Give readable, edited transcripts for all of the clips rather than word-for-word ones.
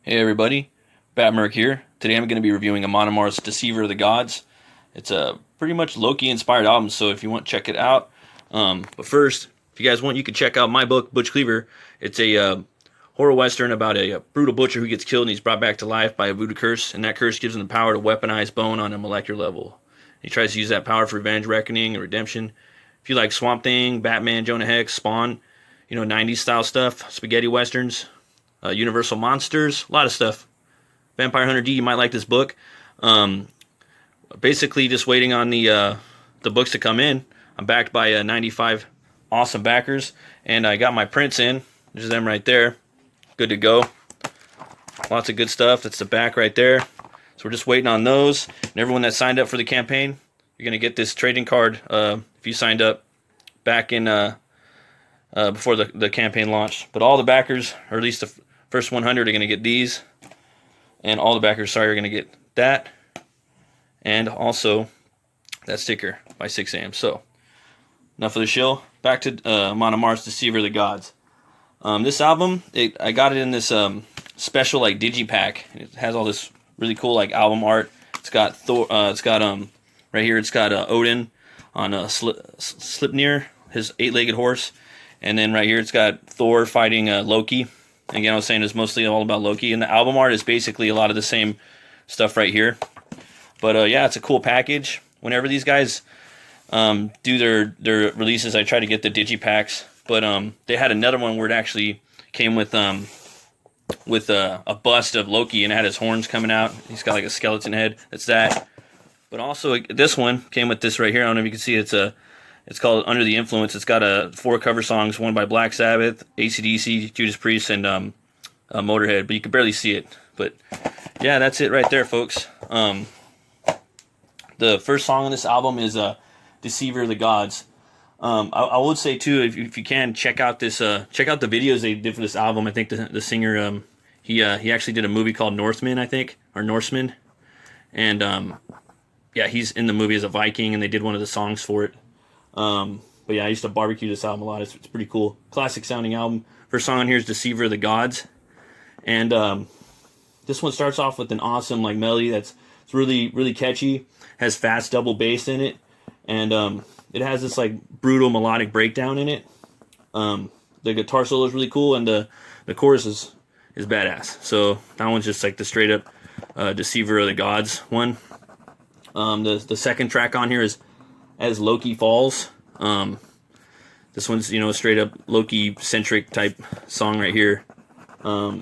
Hey everybody, Batmerk here. Today I'm going to be reviewing Amon Amarth's Deceiver of the Gods. It's a pretty much Loki inspired album, so if you want, check it out. But first, if you guys want, you can check out my book, Butch CLEAVER. It's a horror western about a brutal butcher who gets killed and he's brought back to life by a voodoo curse, and that curse gives him the power to weaponize bone on a molecular level. He tries to use that power for revenge, reckoning, and redemption. If you like Swamp Thing, Batman, Jonah Hex, Spawn, 90s style stuff, spaghetti westerns, Universal Monsters, a lot of stuff. Vampire Hunter D, you might like this book. Basically, just waiting on the books to come in. I'm backed by 95 awesome backers, and I got my prints in. There's them right there. Good to go. Lots of good stuff. That's the back right there. So we're just waiting on those. And everyone that signed up for the campaign, you're going to get this trading card if you signed up back in before the campaign launched. But all the backers, or at least the first 100, are going to get these. And all the backers, are going to get that. And also that sticker by 6 a.m. So, enough of the shill. Back to Amon Amarth's Deceiver of the Gods. This album, I got it in this special like digipack. It has all this really cool like album art. It's got Thor. Right here. It's got Odin on Slipnir, his 8-legged horse, and then right here it's got Thor fighting Loki. Again, I was saying it's mostly all about Loki, and the album art is basically a lot of the same stuff right here. But yeah, it's a cool package. Whenever these guys do their releases, I try to get the digipacks. But they had another one where it actually came with a bust of Loki, and it had his horns coming out. He's got like a skeleton head. That's that. But also this one came with this right here. I don't know if you can see it. It's called Under the Influence. It's got 4 cover songs, one by Black Sabbath, AC/DC, Judas Priest, and Motorhead. But you can barely see it. But yeah, that's it right there, folks. The first song on this album is Deceiver of the Gods. I would say too, if you can, check out the videos they did for this album. I think the singer he actually did a movie called Northman, I think, or Norseman, and yeah, he's in the movie as a Viking, and they did one of the songs for it. But yeah, I used to barbecue this album a lot. It's pretty cool, classic sounding album. First song on here is Deceiver of the Gods, and this one starts off with an awesome like melody it's really catchy. Has fast double bass in it, and it has this like brutal melodic breakdown in it. The guitar solo is really cool, and the chorus is badass. So that one's just like the straight up Deceiver of the Gods one. The second track on here is As Loki Falls. This one's a straight up Loki centric type song right here. I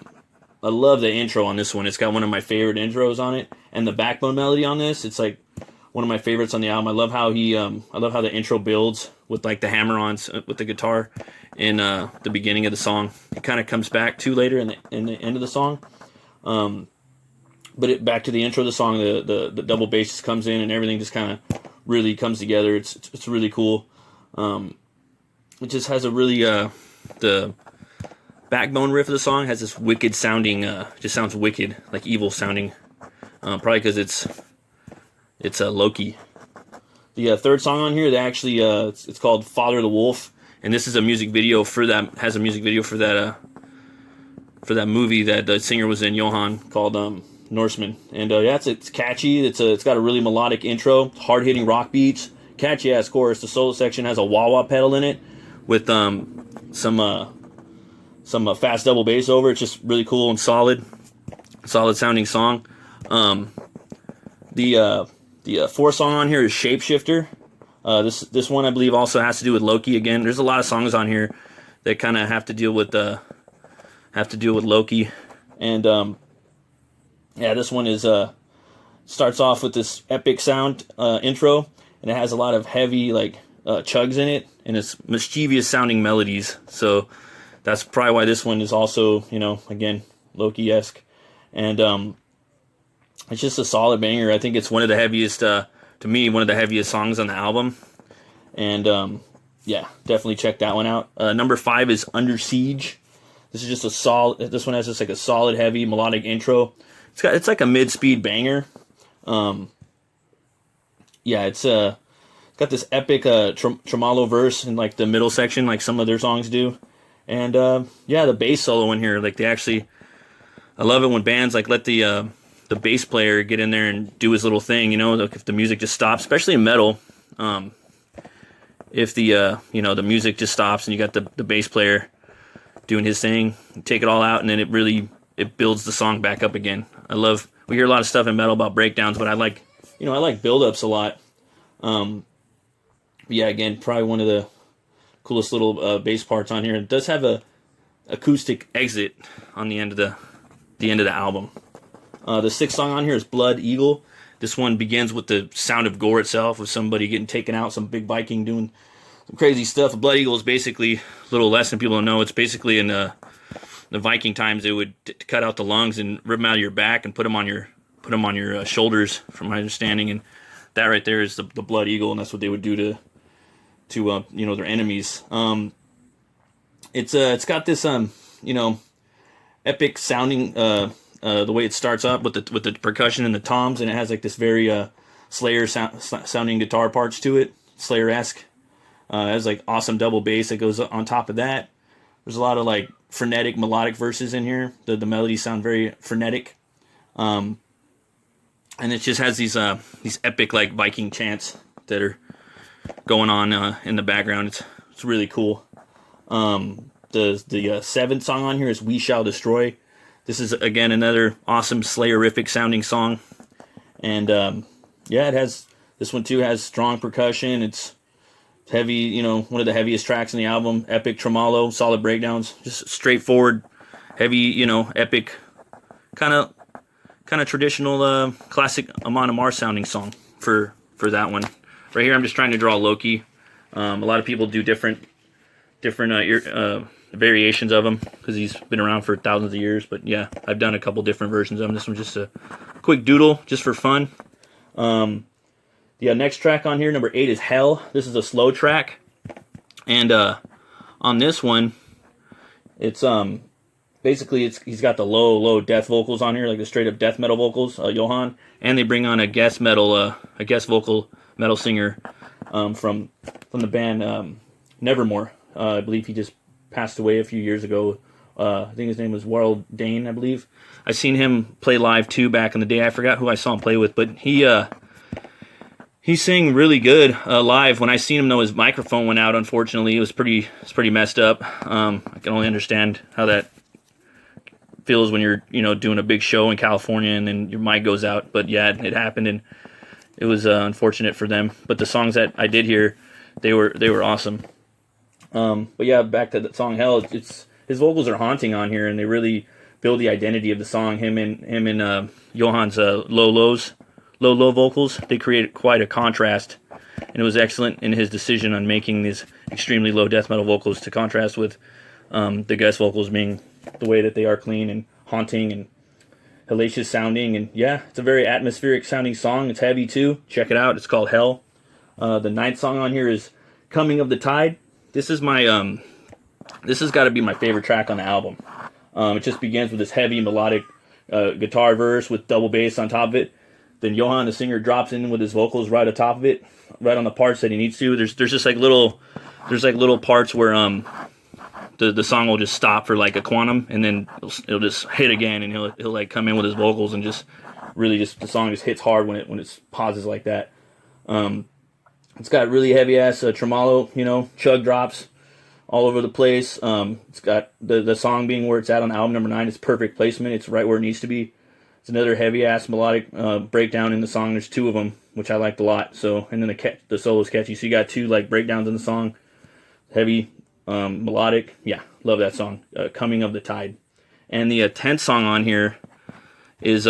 love the intro on this one. It's got one of my favorite intros on it, and the backbone melody on this, it's like one of my favorites on the album. I love how the intro builds with like the hammer-ons with the guitar in the beginning of the song. It kind of comes back to later in the end of the song. But back to the intro of the song, the double bass just comes in and everything just kind of really comes together. It's really cool. It just has a really the backbone riff of the song has this wicked sounding, just sounds wicked, like evil sounding. Probably because it's Loki. The third song on here, they actually it's called Father the Wolf, and this is a music video for that. Has a music video for that movie that the singer was in, Johan, called Norseman. And yeah, it's catchy. It's got a really melodic intro, hard hitting rock beats, catchy ass chorus. The solo section has a wah-wah pedal in it with some fast double bass over. It's just really cool and solid sounding song. The fourth song on here is Shapeshifter. This one I believe also has to do with Loki again. There's a lot of songs on here that kind of have to deal with Loki, and yeah, this one is starts off with this epic sound intro, and it has a lot of heavy like chugs in it, and it's mischievous sounding melodies. So that's probably why this one is also again Loki-esque, and it's just a solid banger. I think it's one of the heaviest, to me, one of the heaviest songs on the album. And yeah, definitely check that one out. Number 5 is Under Siege. This is just a solid. This one has just like a solid, heavy melodic intro. It's like a mid-speed banger. Yeah, it's got this epic tremolo verse in like the middle section, like some of their songs do. And yeah, the bass solo in here, like they actually I love it when bands like let the bass player get in there and do his little thing. You know, like if the music just stops, especially in metal. If the the music just stops and you got the bass player doing his thing, take it all out, and then it builds the song back up again. We hear a lot of stuff in metal about breakdowns, but I like build-ups a lot. Yeah, again, probably one of the coolest little bass parts on here. It does have a acoustic exit on the end of the album. The sixth song on here is Blood Eagle. This one begins with the sound of gore itself, with somebody getting taken out, some big Viking doing some crazy stuff. A Blood Eagle is basically, a little lesson people don't know, it's basically in the Viking times, they would cut out the lungs and rip them out of your back and put them on your shoulders, from my understanding. And that right there is the Blood Eagle, and that's what they would do to their enemies. It's got this epic sounding, the way it starts up with the percussion and the toms, and it has like this very Slayer sounding guitar parts to it, Slayer-esque. It has like awesome double bass that goes on top of that. There's a lot of like frenetic melodic verses in here. The melodies sound very frenetic, and it just has these epic like Viking chants that are going on in the background. It's really cool. The seventh song on here is We Shall Destroy. This is, again, another awesome Slayerific sounding song. And, this one too has strong percussion. It's heavy, one of the heaviest tracks in the album. Epic tremolo, solid breakdowns. Just straightforward, heavy, epic, kind of traditional, classic Amon Amarth sounding song for that one. Right here, I'm just trying to draw Loki. A lot of people do different variations of him because he's been around for thousands of years. But yeah, I've done a couple different versions of him. This one's just a quick doodle, just for fun. The next track on here, number 8, is Hell. This is a slow track, and on this one, it's basically he's got the low death vocals on here, like the straight up death metal vocals, Johan, and they bring on a guest vocal metal singer from the band Nevermore. I believe he just passed away a few years ago. I think his name was Warl Dane, I believe. I seen him play live too back in the day. I forgot who I saw him play with, but he sang really good live. When I seen him, though, his microphone went out. Unfortunately, it was pretty messed up. I can only understand how that feels when you're doing a big show in California and then your mic goes out. But yeah, it happened, and it was unfortunate for them. But the songs that I did hear, they were awesome. But yeah, back to the song Hell. His vocals are haunting on here, and they really build the identity of the song. Him and Johan's low vocals, they create quite a contrast, and it was excellent in his decision on making these extremely low death metal vocals to contrast with the guest vocals being the way that they are, clean and haunting and hellacious sounding. And yeah, it's a very atmospheric sounding song. It's heavy too. Check it out. It's called Hell. The ninth song on here is Coming of the Tide. This is this has got to be my favorite track on the album. It just begins with this heavy melodic guitar verse with double bass on top of it. Then Johan, the singer, drops in with his vocals right on top of it, right on the parts that he needs to. There's just like little parts where the song will just stop for like a quantum, and then it'll just hit again, and he'll like come in with his vocals, and just really the song just hits hard when it pauses like that. It's got really heavy ass tremolo, chug drops all over the place. It's got the song being where it's at on album number 9. It's perfect placement. It's right where it needs to be. It's another heavy ass melodic breakdown in the song. There's 2 of them, which I liked a lot. So, and then the solo's catchy. So you got 2 like breakdowns in the song, heavy melodic. Yeah, love that song. Coming of the Tide. And the 10th song on here is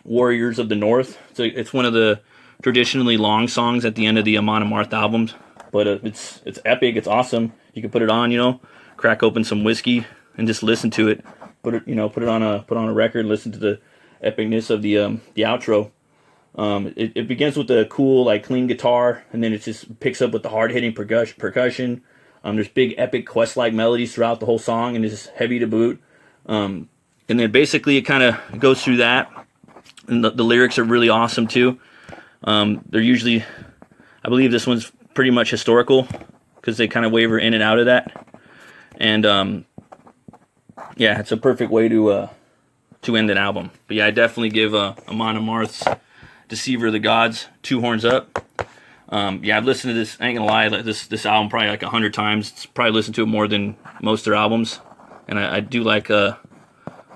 Warriors of the North. So it's one of the traditionally long songs at the end of the Amon Amarth albums, but it's epic. It's awesome. You can put it on, crack open some whiskey and just listen to it. Put it on a record. Listen to the epicness of the outro. It begins with the cool like clean guitar, and then it just picks up with the hard hitting percussion. There's big epic quest like melodies throughout the whole song, and it's just heavy to boot. And then basically it kind of goes through that, and the lyrics are really awesome too. They're usually, I believe this one's pretty much historical, because they kind of waver in and out of that. And yeah, it's a perfect way to to end an album. But yeah, I definitely give Amon Amarth's Deceiver of the Gods 2 horns up. Yeah, I've listened to this, I ain't gonna lie, this album probably like 100 times. It's probably listened to it more than most of their albums. And I do like, I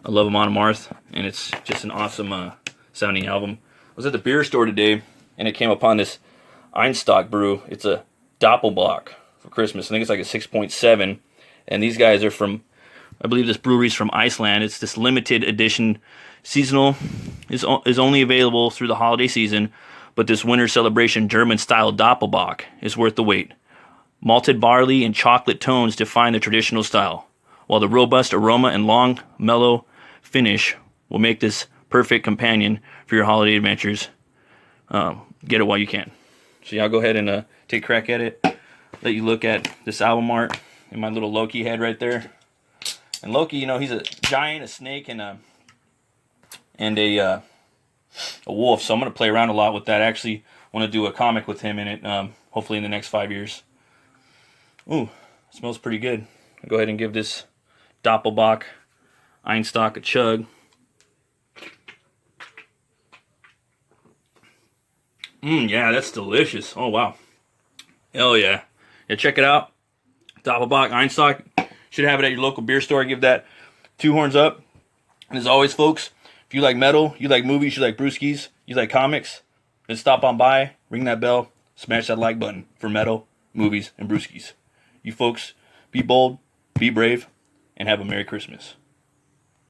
love Amon Amarth, and it's just an awesome sounding album. I was at the beer store today, and it came upon this Einstok brew. It's a Dopplebock for Christmas. I think it's like a 6.7, and these guys are from, I believe this brewery's from Iceland. It's this limited edition, seasonal, is only available through the holiday season, but this winter celebration German-style Dopplebock is worth the wait. Malted barley and chocolate tones define the traditional style, while the robust aroma and long, mellow finish will make this perfect companion for your holiday adventures. Get it while you can. So yeah, I'll go ahead and take a crack at it. Let you look at this album art and my little Loki head right there. And Loki, you know, he's a giant, a snake, and a wolf. So I'm gonna play around a lot with that. I actually want to do a comic with him in it. Hopefully in the next 5 years. Ooh, smells pretty good. I'll go ahead and give this Dopplebock Einstok a chug. Yeah, that's delicious. Oh, wow. Hell yeah. Yeah, check it out. Dopplebock Einstok. Should have it at your local beer store. Give that 2 horns up. And as always, folks, if you like metal, you like movies, you like brewskis, you like comics, then stop on by, ring that bell, smash that like button for metal, movies, and brewskis. You folks, be bold, be brave, and have a Merry Christmas.